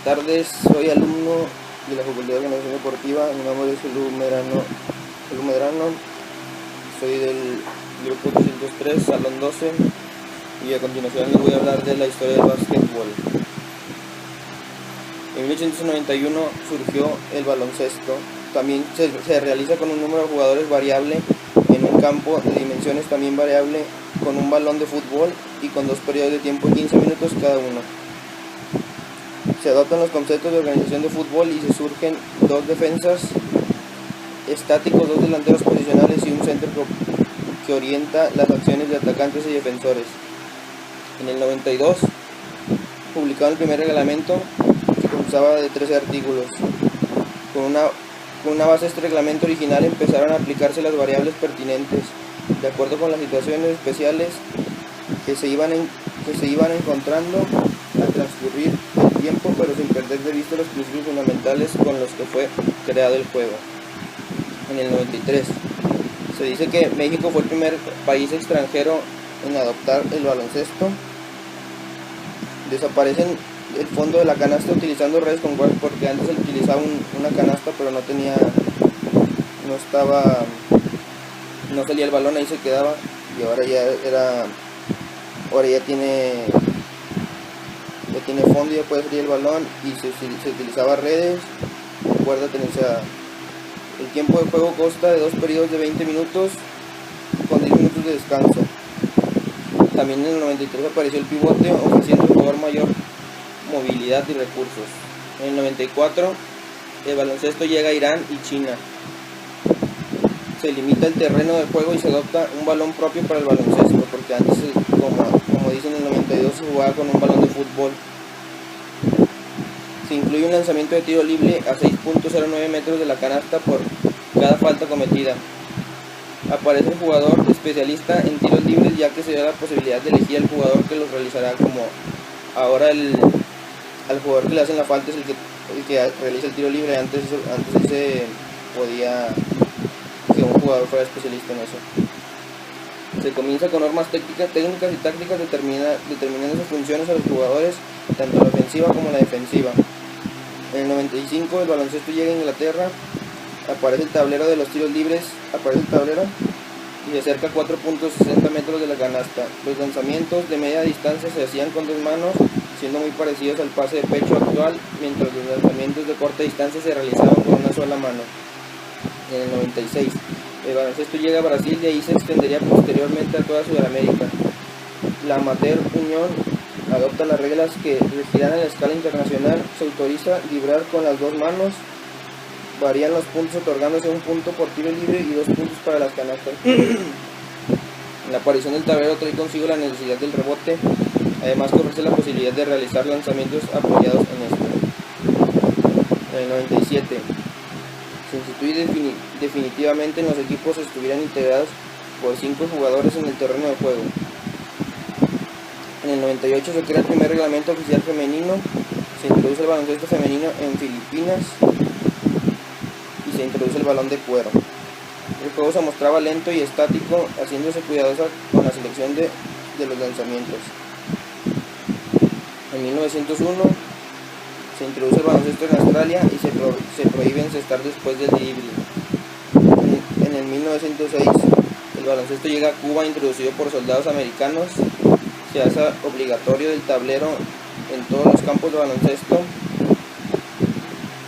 tardes, soy alumno de la Facultad de Organización Deportiva. Mi nombre es Elu Medrano, soy del grupo 203, salón 12, y a continuación les voy a hablar de la historia del básquetbol. En 1891 surgió el baloncesto. También se realiza con un número de jugadores variable en un campo de dimensiones también variable, con un balón de fútbol y con 2 periodos de tiempo de 15 minutos cada uno. Se adoptan los conceptos de organización de fútbol y se surgen 2 defensas estáticos, 2 delanteros posicionales y un centro que orienta las acciones de atacantes y defensores. En el 92 publicaron el primer reglamento, que constaba de 13 artículos. Con una base de este reglamento original empezaron a aplicarse las variables pertinentes, de acuerdo con las situaciones especiales que se iban encontrando al transcurrir el tiempo, pero sin perder de vista los principios fundamentales con los que fue creado el juego. En el 93 se dice que México fue el primer país extranjero en adoptar el baloncesto. Desaparecen el fondo de la canasta utilizando redes con guards, porque antes se utilizaba una canasta, pero no salía el balón, ahí se quedaba, y ahora ya tiene fondo y ya puede salir el balón, y se utilizaba redes, cuerda tendenciada. El tiempo de juego consta de 2 periodos de 20 minutos con 10 minutos de descanso. También en el 93 apareció el pivote, ofreciendo al jugador mayor movilidad y recursos. En el 94 el baloncesto llega a Irán y China. Se limita el terreno de juego y se adopta un balón propio para el baloncesto, porque antes, como dicen, en el 92 se jugaba con un balón de fútbol. Se incluye un lanzamiento de tiro libre a 6.09 metros de la canasta por cada falta cometida. Aparece el jugador especialista en tiros libres, ya que se da la posibilidad de elegir al jugador que los realizará, como ahora al jugador que le hacen la falta es el que realiza el tiro libre. Antes se podía que un jugador fuera especialista en eso. Se comienza con normas técnicas y tácticas determinando sus funciones a los jugadores, tanto la ofensiva como la defensiva. En el 95 el baloncesto llega a Inglaterra, aparece el tablero de los tiros libres, y se acerca a 4.60 metros de la canasta. Los lanzamientos de media distancia se hacían con 2 manos, siendo muy parecidos al pase de pecho actual, mientras los lanzamientos de corta distancia se realizaban con una sola mano. En el 96 el baloncesto llega a Brasil, y ahí se extendería posteriormente a toda Sudamérica. La Amateur Unión adopta las reglas que regirán en la escala internacional. Se autoriza driblar con las 2 manos, varían los puntos otorgándose 1 punto por tiro libre y 2 puntos para las canastas. La aparición del tablero trae consigo la necesidad del rebote, además que ofrece la posibilidad de realizar lanzamientos apoyados en este. En el 97 se instituye definitivamente en los equipos estuvieran integrados por 5 jugadores en el terreno de juego. En el 98 se crea el primer reglamento oficial femenino, se introduce el baloncesto femenino en Filipinas y se introduce el balón de cuero. El juego se mostraba lento y estático, haciéndose cuidadosa con la selección de los lanzamientos. En 1901 se introduce el baloncesto en Australia y se prohíbe encestar después del drible. En el 1906 el baloncesto llega a Cuba, introducido por soldados americanos. Se hace obligatorio el tablero en todos los campos de baloncesto.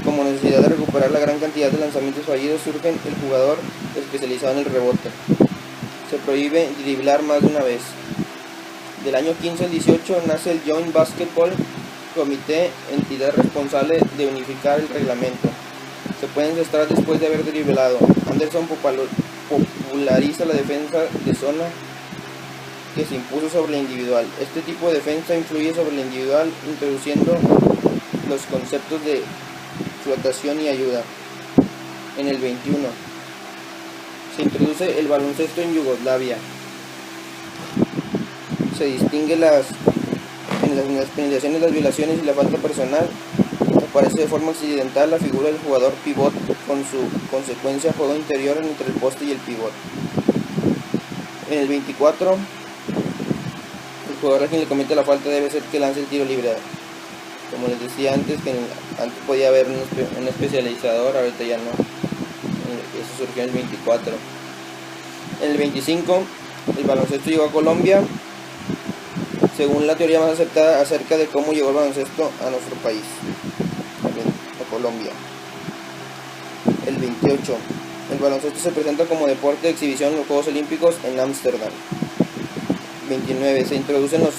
Como necesidad de recuperar la gran cantidad de lanzamientos fallidos, surge el jugador especializado en el rebote. Se prohíbe driblar más de una vez. Del año 15 al 18 nace el Joint Basketball Comité, entidad responsable de unificar el reglamento. Se puede encestar después de haber driblado. Anderson populariza la defensa de zona, que se impuso sobre la individual. Este tipo de defensa influye sobre la individual, introduciendo los conceptos de flotación y ayuda. En el 21 se introduce el baloncesto en Yugoslavia. Se distingue en las penalizaciones, las violaciones y la falta personal. Aparece de forma accidental la figura del jugador pivot, con su consecuencia juego interior entre el poste y el pivot. En el 24 el jugador a quien le comete la falta debe ser que lance el tiro libre. Como les decía antes, que antes podía haber un especializador, ahorita ya no. Eso surgió en el 24. En el 25, el baloncesto llegó a Colombia, según la teoría más aceptada acerca de cómo llegó el baloncesto a nuestro país, también a Colombia. El 28, el baloncesto se presenta como deporte de exhibición en los Juegos Olímpicos en Ámsterdam. 29, se introducen los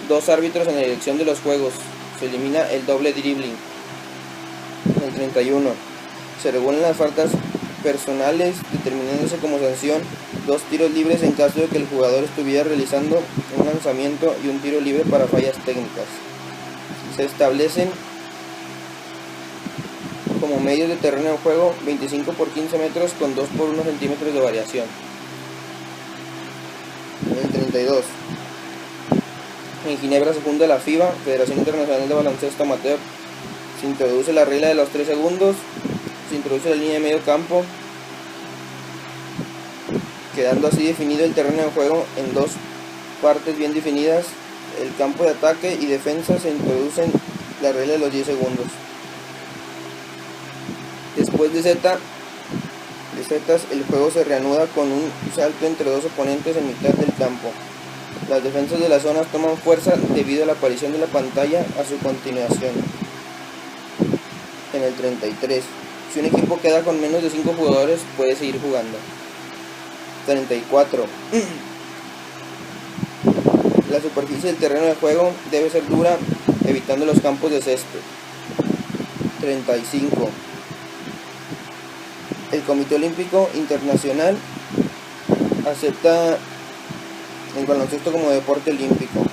dos árbitros en la dirección de los juegos, se elimina el doble dribbling. El 31, se regulan las faltas personales, determinándose como sanción 2 tiros libres en caso de que el jugador estuviera realizando un lanzamiento y un tiro libre para fallas técnicas. Se establecen como medios de terreno de juego 25 por 15 metros con 2 por 1 centímetros de variación. El 32, en Ginebra se funda la FIBA, Federación Internacional de Baloncesto Amateur. Se introduce la regla de los 3 segundos, se introduce la línea de medio campo, quedando así definido el terreno de juego en 2 partes bien definidas. El campo de ataque y defensa se introducen la regla de los 10 segundos. Después de zetas, el juego se reanuda con un salto entre 2 oponentes en mitad del campo. Las defensas de las zonas toman fuerza debido a la aparición de la pantalla a su continuación. En el 33, si un equipo queda con menos de 5 jugadores, puede seguir jugando. 34. La superficie del terreno de juego debe ser dura, evitando los campos de césped. 35. El Comité Olímpico Internacional acepta el baloncesto como deporte olímpico.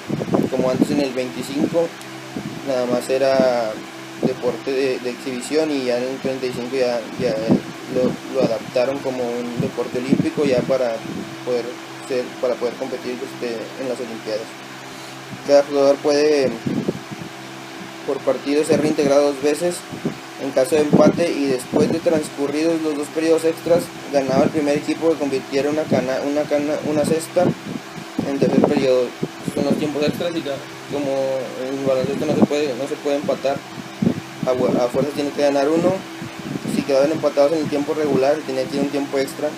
Como antes en el 25 nada más era deporte de exhibición, y ya en el 35 ya lo adaptaron como un deporte olímpico ya para poder competir en las Olimpiadas. Cada jugador puede por partido ser reintegrado 2 veces. En caso de empate y después de transcurridos los 2 periodos extras, ganaba el primer equipo que convirtiera una cesta en el tercer periodo. Son los tiempos extras, y como en el baloncesto no se puede empatar, a fuerza tiene que ganar uno. Si quedaban empatados en el tiempo regular, tenía que ir un tiempo extra,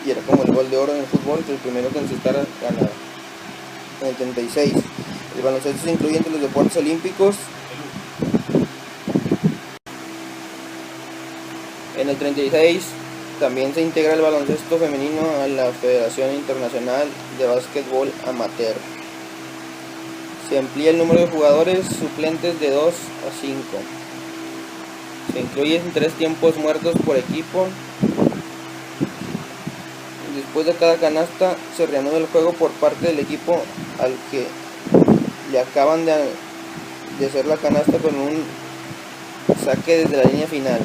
y era como el gol de oro en el fútbol, que el primero que necesitara ganaba. En el 36, el baloncesto se incluye entre los deportes olímpicos. En el 36 también se integra el baloncesto femenino a la Federación Internacional de Básquetbol Amateur. Se amplía el número de jugadores suplentes de 2 a 5. Se incluyen 3 tiempos muertos por equipo. Después de cada canasta se reanuda el juego por parte del equipo al que le acaban de hacer la canasta con un saque desde la línea final.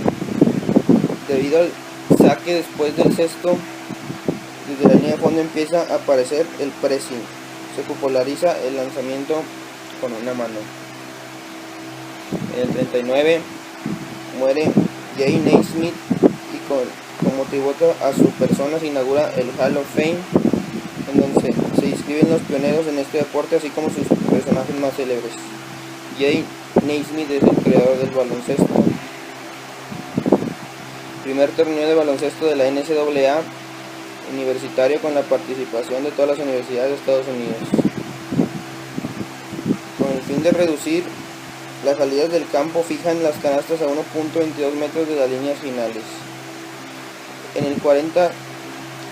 Debido al saque después del cesto, desde la línea de fondo empieza a aparecer el pressing. Se populariza el lanzamiento con una mano. En el 39 muere Jay Naismith, y como tributo a su persona se inaugura el Hall of Fame, en donde se inscriben los pioneros en este deporte, así como sus personajes más célebres. Jay Naismith es el creador del baloncesto. Primer torneo de baloncesto de la NCAA universitario con la participación de todas las universidades de Estados Unidos. Con el fin de reducir las salidas del campo, fijan las canastas a 1.22 metros de las líneas finales. En el 40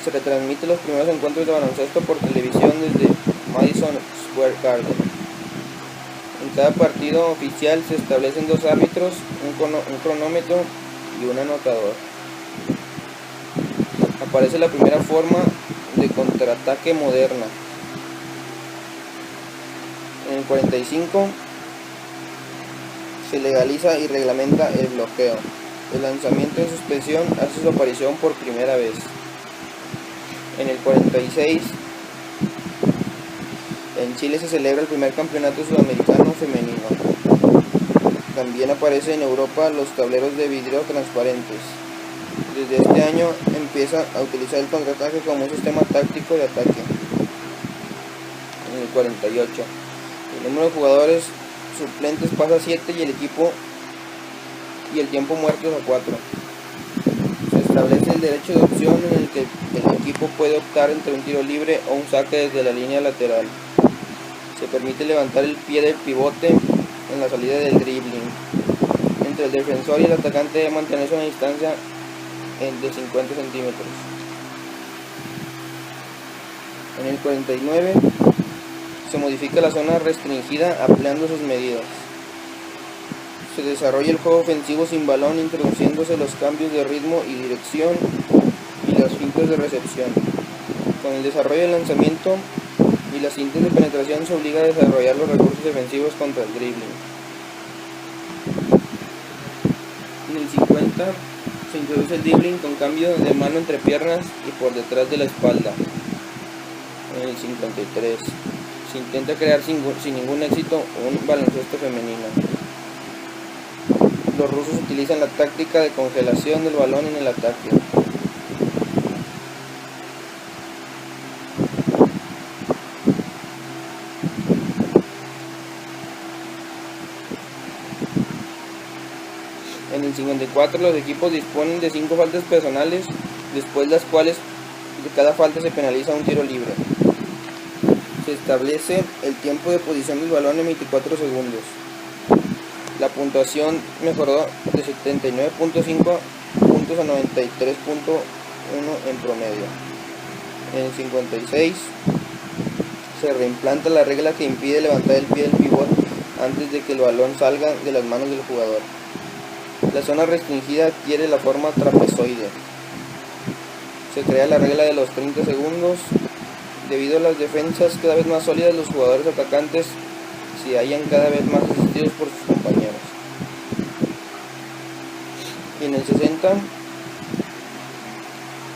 se retransmiten los primeros encuentros de baloncesto por televisión desde Madison Square Garden. En cada partido oficial se establecen 2 árbitros, un cronómetro y un anotador. Aparece la primera forma de contraataque moderna. En el 45 se legaliza y reglamenta el bloqueo. El lanzamiento en suspensión hace su aparición por primera vez. En el 46 en Chile se celebra el primer campeonato sudamericano femenino. También aparece en Europa los tableros de vidrio transparentes. Desde este año empieza a utilizar el contraataque como un sistema táctico de ataque. En el 48, el número de jugadores suplentes pasa a 7 y el tiempo muerto es a 4. Se establece el derecho de opción en el que el equipo puede optar entre un tiro libre o un saque desde la línea lateral. Se permite levantar el pie del pivote en la salida del dribbling. Entre el defensor y el atacante debe mantenerse una distancia de 50 centímetros. En el 49 se modifica la zona restringida ampliando sus medidas. Se desarrolla el juego ofensivo sin balón, introduciéndose los cambios de ritmo y dirección y las fintas de recepción. Con el desarrollo del lanzamiento y las cintas de penetración se obliga a desarrollar los recursos defensivos contra el dribbling. En el 50 se introduce el dribbling con cambio de mano entre piernas y por detrás de la espalda. En el 53 se intenta crear sin ningún éxito un baloncesto femenino. Los rusos utilizan la táctica de congelación del balón en el ataque. En el 54 los equipos disponen de 5 faltas personales, después de las cuales de cada falta se penaliza un tiro libre. Se establece el tiempo de posición del balón en 24 segundos. La puntuación mejoró de 79.5 puntos a 93.1 en promedio. En el 56 se reimplanta la regla que impide levantar el pie del pívot antes de que el balón salga de las manos del jugador. La zona restringida adquiere la forma trapezoide. Se crea la regla de los 30 segundos. Debido a las defensas cada vez más sólidas, los jugadores atacantes se hallan cada vez más asistidos por sus compañeros. Y en el 60,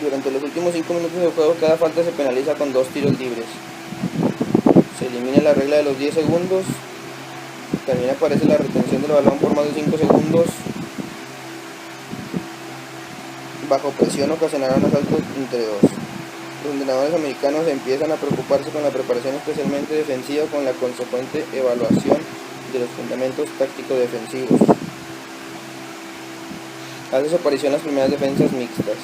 durante los últimos 5 minutos del juego, cada falta se penaliza con 2 tiros libres. Se elimina la regla de los 10 segundos. También aparece la retención del balón por más de 5 segundos. Bajo presión ocasionará un asalto entre 2. Los entrenadores americanos empiezan a preocuparse con la preparación especialmente defensiva, con la consecuente evaluación de los fundamentos táctico-defensivos. Hace su aparición las primeras defensas mixtas.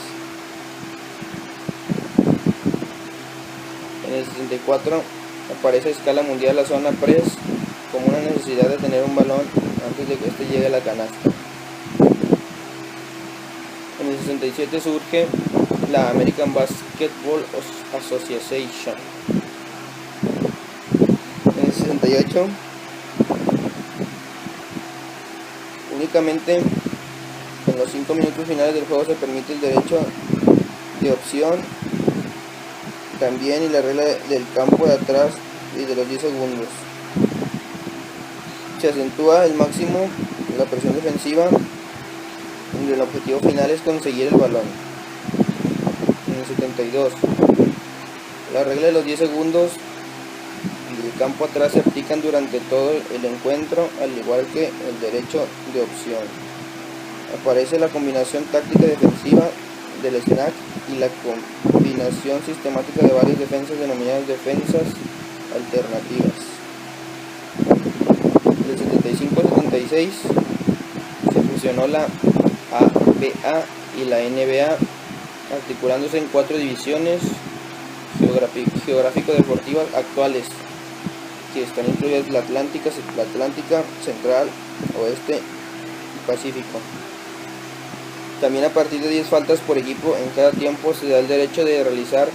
En el 64 aparece a escala mundial la zona press como una necesidad de tener un balón antes de que éste llegue a la canasta. En el 67 surge la American Basketball Association. En el 68 únicamente en los 5 minutos finales del juego se permite el derecho de opción también, y la regla del campo de atrás y de los 10 segundos. Se acentúa el máximo la presión defensiva y el objetivo final es conseguir el balón. En el 72 la regla de los 10 segundos y el campo atrás se aplican durante todo el encuentro, al igual que el derecho de opción. Aparece la combinación táctica defensiva del snack y la combinación sistemática de varias defensas denominadas defensas alternativas. Del 75 al 76 se fusionó la ABA y la NBA, articulándose en 4 divisiones geográfico-deportivas actuales, que están incluidas la Atlántica, Central, Oeste y Pacífico. También a partir de 10 faltas por equipo en cada tiempo se da el derecho de realizar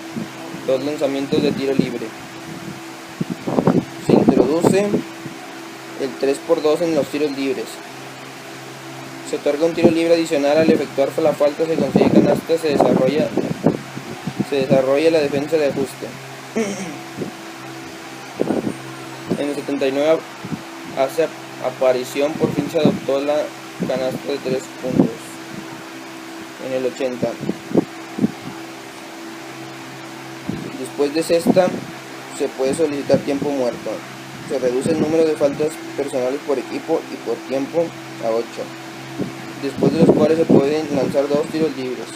2 lanzamientos de tiro libre. Se introduce el 3x2 en los tiros libres. Se otorga un tiro libre adicional al efectuar la falta, se consigue canasta, se desarrolla la defensa de ajuste. En el 79 hace aparición, por fin se adoptó la canasta de 3 puntos. En el 80, después de cesta, se puede solicitar tiempo muerto. Se reduce el número de faltas personales por equipo y por tiempo a 8, después de los cuales se pueden lanzar 2 tiros libres.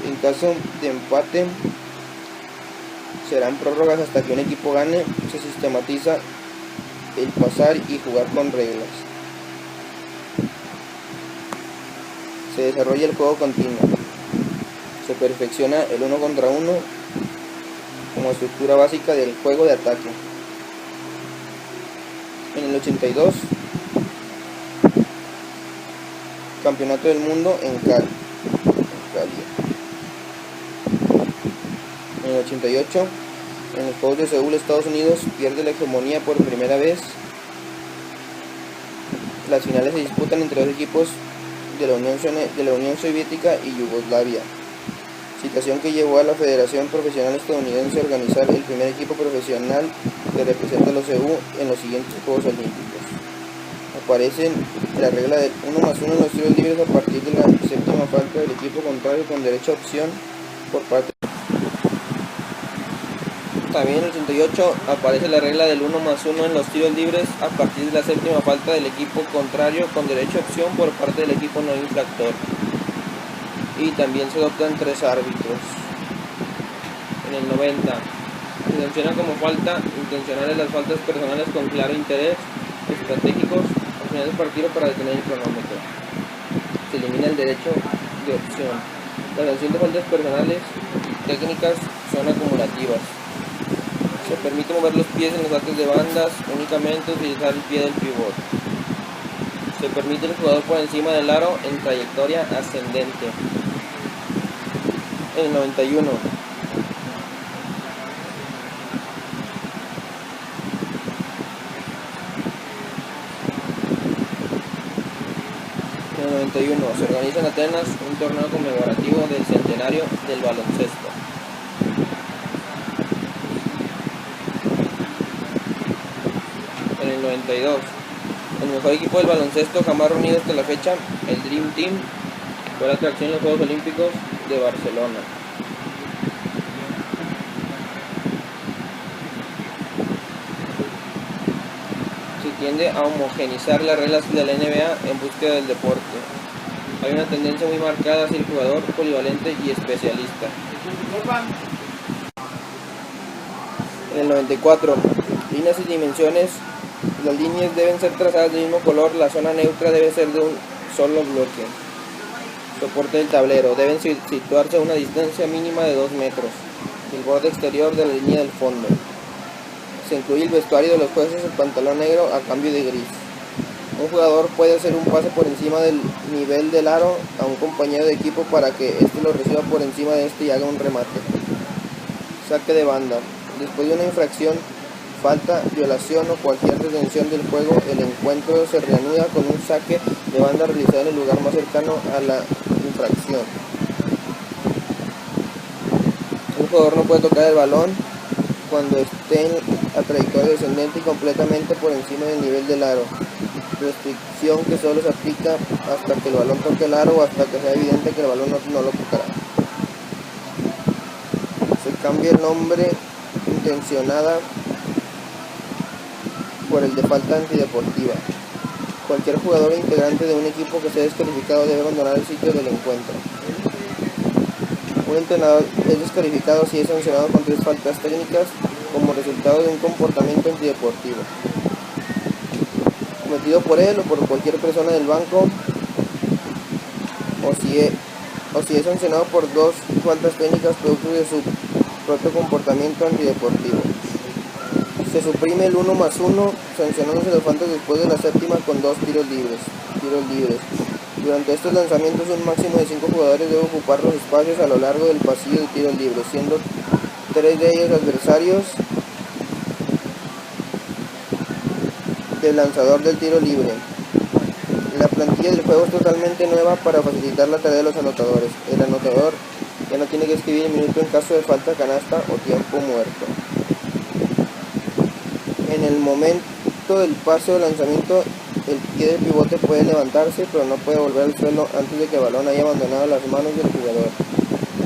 En caso de empate, serán prórrogas hasta que un equipo gane. Se sistematiza el pasar y jugar con reglas. Se desarrolla el juego continuo. Se perfecciona el 1 contra 1 como estructura básica del juego de ataque. En el 82, Campeonato del Mundo en Cali. En el 88, en los Juegos de Seúl, Estados Unidos pierde la hegemonía por primera vez. Las finales se disputan entre dos equipos de la Unión Soviética y Yugoslavia, situación que llevó a la Federación Profesional Estadounidense a organizar el primer equipo profesional que representa a los EU en los siguientes Juegos Olímpicos. Aparece la regla del 1+1 en los tiros libres a partir de la séptima falta del equipo contrario con derecho a opción por parte. También en el 88 aparece la regla del 1+1 en los tiros libres a partir de la séptima falta del equipo contrario con derecho a opción por parte del equipo no infractor. Y también se adoptan 3 árbitros. En el 90 se sanciona como falta intencionales las faltas personales con claro interés estratégicos al final del partido para detener el cronómetro. Se elimina el derecho de opción. La sanción de faltas personales técnicas son acumulativas. Se permite mover los pies en los saques de bandas, únicamente utilizar el pie del pivot. Se permite el jugador por encima del aro en trayectoria ascendente. En el 91. En el 91 se organiza en Atenas un torneo conmemorativo del centenario del baloncesto. En el 92, el mejor equipo del baloncesto jamás reunido hasta la fecha, el Dream Team, fue la atracción en los Juegos Olímpicos de Barcelona. Se tiende a homogeneizar las reglas de la NBA en búsqueda del deporte. Hay una tendencia muy marcada hacia el jugador polivalente y especialista. En el 94, líneas y dimensiones. Las líneas deben ser trazadas del mismo color, la zona neutra debe ser de un solo bloque. Soporte del tablero, deben situarse a una distancia mínima de 2 metros. El borde exterior de la línea del fondo. Se incluye el vestuario de los jueces, el pantalón negro a cambio de gris. Un jugador puede hacer un pase por encima del nivel del aro a un compañero de equipo para que éste lo reciba por encima de este y haga un remate. Saque de banda. Después de una infracción, falta, violación o cualquier detención del juego, el encuentro se reanuda con un saque de banda realizado en el lugar más cercano a la infracción. Un jugador no puede tocar el balón cuando esté en la trayectoria descendente y completamente por encima del nivel del aro. Restricción que solo se aplica hasta que el balón toque el aro o hasta que sea evidente que el balón no lo tocará. Se cambia el nombre intencionada por el de falta antideportiva. Cualquier jugador integrante de un equipo que sea descalificado debe abandonar el sitio del encuentro. Un entrenador es descalificado si es sancionado con 3 faltas técnicas como resultado de un comportamiento antideportivo cometido por él o por cualquier persona del banco, o si es sancionado por 2 faltas técnicas producto de su propio comportamiento antideportivo. Se suprime el 1+1, sancionándose las faltas después de la séptima con 2 tiros libres. Durante estos lanzamientos, un máximo de 5 jugadores deben ocupar los espacios a lo largo del pasillo de tiros libres, siendo 3 de ellos adversarios del lanzador del tiro libre. La plantilla del juego es totalmente nueva para facilitar la tarea de los anotadores. El anotador ya no tiene que escribir el minuto en caso de falta, canasta o tiempo muerto. En el momento del pase o lanzamiento, el pie del pivote puede levantarse, pero no puede volver al suelo antes de que el balón haya abandonado las manos del jugador.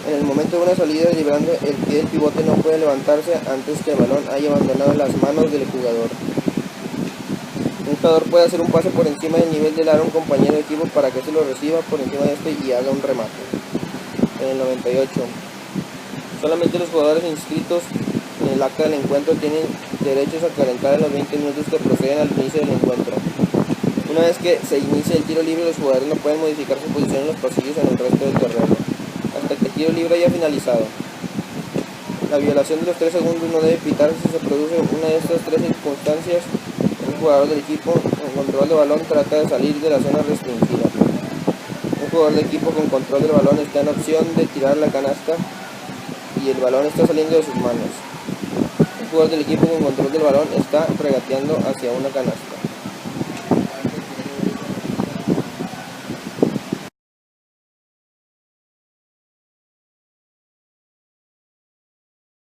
En el momento de una salida librando, el pie del pivote no puede levantarse antes que el balón haya abandonado las manos del jugador. Un jugador puede hacer un pase por encima del nivel del aro a un compañero de equipo para que se lo reciba por encima de este y haga un remate. En el 98, solamente los jugadores inscritos en el acta del encuentro tienen derechos a calentar en los 20 minutos que proceden al inicio del encuentro. Una vez que se inicie el tiro libre, los jugadores no pueden modificar su posición en los pasillos en el resto del terreno, hasta que el tiro libre haya finalizado. La violación de los 3 segundos no debe pitarse si se produce una de estas 3 circunstancias. Un jugador del equipo con control de balón trata de salir de la zona restringida. Un jugador del equipo con control del balón está en opción de tirar la canasta y el balón está saliendo de sus manos. Un jugador del equipo con control del balón está regateando hacia una canasta.